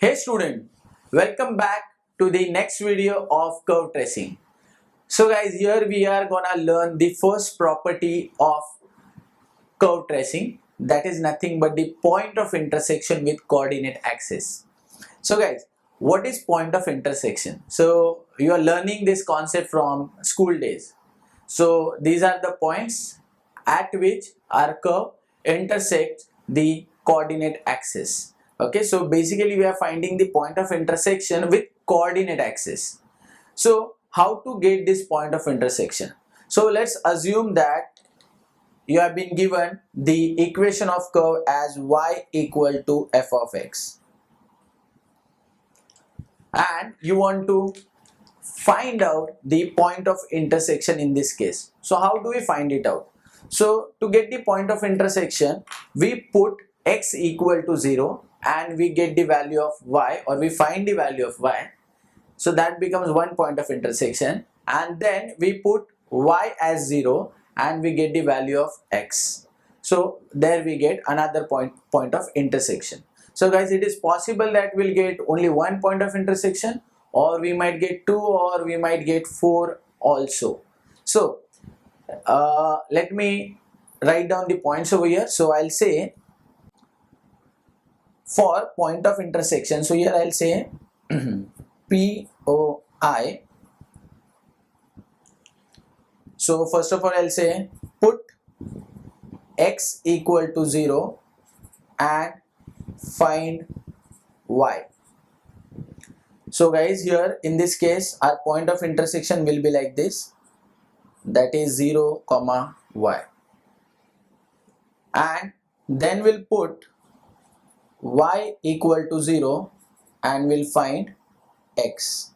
Hey student, welcome back to the next video of curve tracing. So guys, here we are gonna learn the first property of curve tracing, that is nothing but the point of intersection with coordinate axis. So guys, what is point of intersection? So you are learning this concept from school days. So these are the points at which our curve intersects the coordinate axis. Okay, so basically we are finding the point of intersection with coordinate axis. So how to get this point of intersection? So let's assume that you have been given the equation of curve as y equal to f of x, and you want to find out the point of intersection in this case. So how do we find it out? So to get the point of intersection, we put x equal to 0 and we get the value of y, or we find the value of y. So that becomes one point of intersection, and then we put y as 0 and we get the value of x. So there we get another point of intersection. So guys, it is possible that we'll get only one point of intersection, or we might get two, or we might get four also. So let me write down the points over here. So I'll say for point of intersection, so here I'll say POI. So first of all, I'll say put x equal to 0 and find y. So guys, here in this case our point of intersection will be like this, that is 0 comma y, and then we'll put y equal to 0 and we'll find x.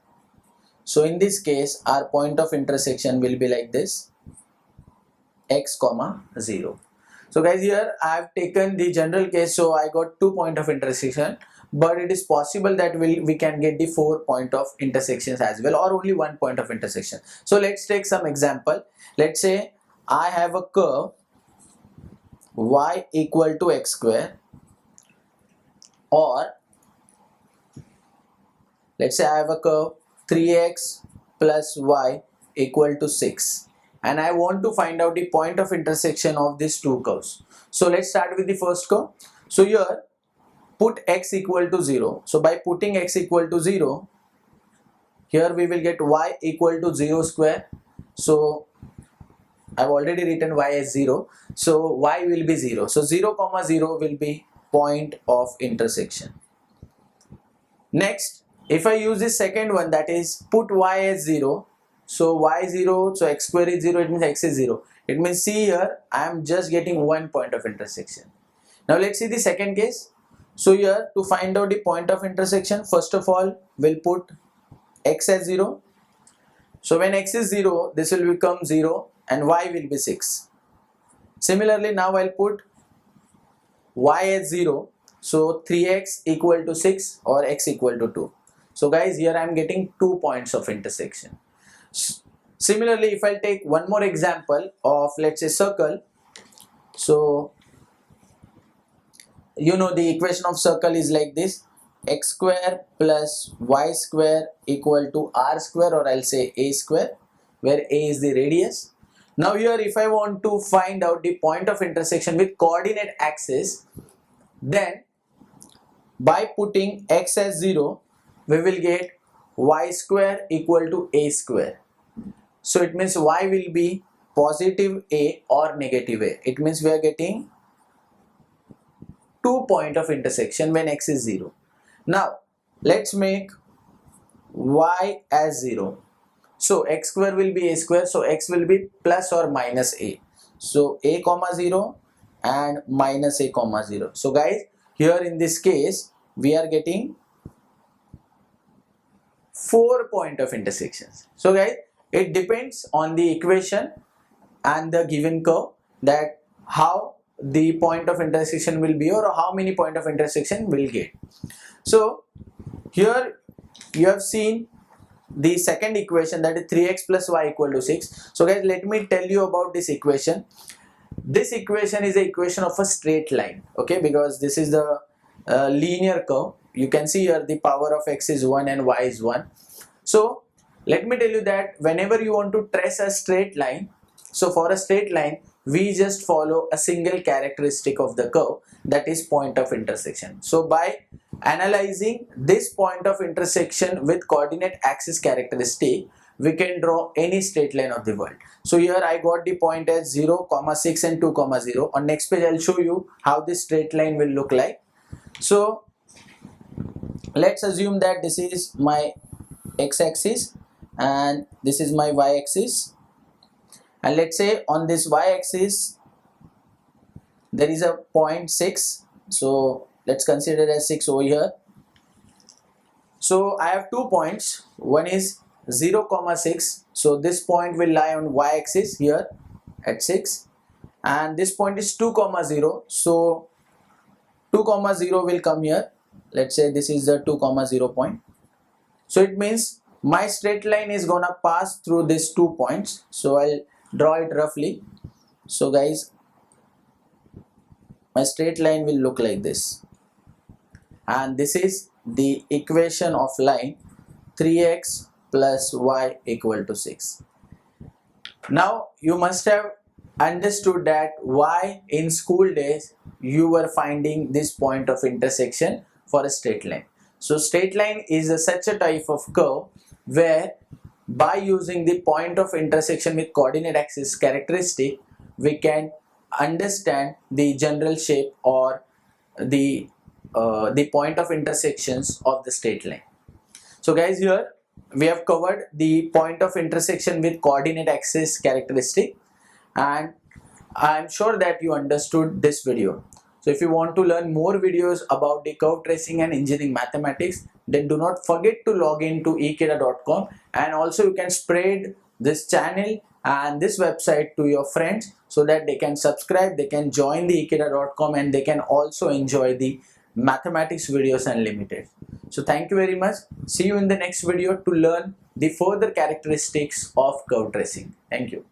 So in this case our point of intersection will be like this, x comma 0. So guys, here I have taken the general case, so I got 2 point of intersection, but it is possible that we can get the 4 point of intersections as well, or only 1 point of intersection. So let's take some example. Let's say I have a curve y equal to x square, or let's say I have a curve 3x plus y equal to 6, and I want to find out the point of intersection of these two curves. So let's start with the first curve. So here put x equal to 0. So by putting x equal to 0, here we will get y equal to 0 square. So I've already written y as 0, so y will be 0. So 0 comma 0 will be point of intersection. Next, if I use this second one, that is put y as 0, so y 0, so x square is 0, it means x is 0. It means, see here I am just getting one point of intersection. Now let's see the second case. So here to find out the point of intersection, first of all we'll put x as 0. So when x is 0, this will become 0 and y will be 6. Similarly, now I'll put y as 0. So 3x equal to 6 or x equal to 2. So guys, here I am getting 2 points of intersection. Similarly, if I'll take one more example of, let's say, circle. So you know the equation of circle is like this, x square plus y square equal to r square, or I'll say a square, where a is the radius. Now here if I want to find out the point of intersection with coordinate axis, then by putting x as 0, we will get y square equal to a square. So it means y will be positive a or negative a. It means we are getting 2 point of intersection when x is 0. Now let's make y as 0. So x square will be a square, so x will be plus or minus a. So a comma 0 and minus a comma 0. So guys, here in this case we are getting 4 point of intersections. So guys, it depends on the equation and the given curve that how the point of intersection will be, or how many point of intersection will get. So here you have seen the second equation, that is 3x plus y equal to 6. So guys, let me tell you about this equation. This equation is the equation of a straight line, okay, because this is the linear curve. you can see here the power of x is 1 and y is 1. So let me tell you that whenever you want to trace a straight line, so for a straight line we just follow a single characteristic of the curve, that is point of intersection. So by analyzing this point of intersection with coordinate axis characteristic, we can draw any straight line of the world. So here I got the point as 0, 6 and 2, 0. On next page I'll show you how this straight line will look like. So let's assume that this is my x-axis and this is my y-axis, and let's say on this y-axis there is a point 6, so let's consider as 6 over here. So I have 2 points, one is 0, 6, so this point will lie on y-axis here at 6, and this point is 2, 0, so 2, 0 will come here. Let's say this is the 2, 0 point. So it means my straight line is gonna pass through these 2 points. So I'll draw it roughly. So guys, my straight line will look like this, and this is the equation of line 3x plus y equal to 6. Now you must have understood that why in school days you were finding this point of intersection for a straight line. So straight line is such a type of curve where by using the point of intersection with coordinate axis characteristic, we can understand the general shape or the point of intersections of the straight line. So guys, here we have covered the point of intersection with coordinate axis characteristic, and I am sure that you understood this video. So if you want to learn more videos about the curve tracing and engineering mathematics, then do not forget to log in to Ekeeda.com, and also you can spread this channel and this website to your friends so that they can subscribe, they can join the Ekeeda.com, and they can also enjoy the mathematics videos unlimited. So thank you very much. See you in the next video to learn the further characteristics of curve tracing. Thank you.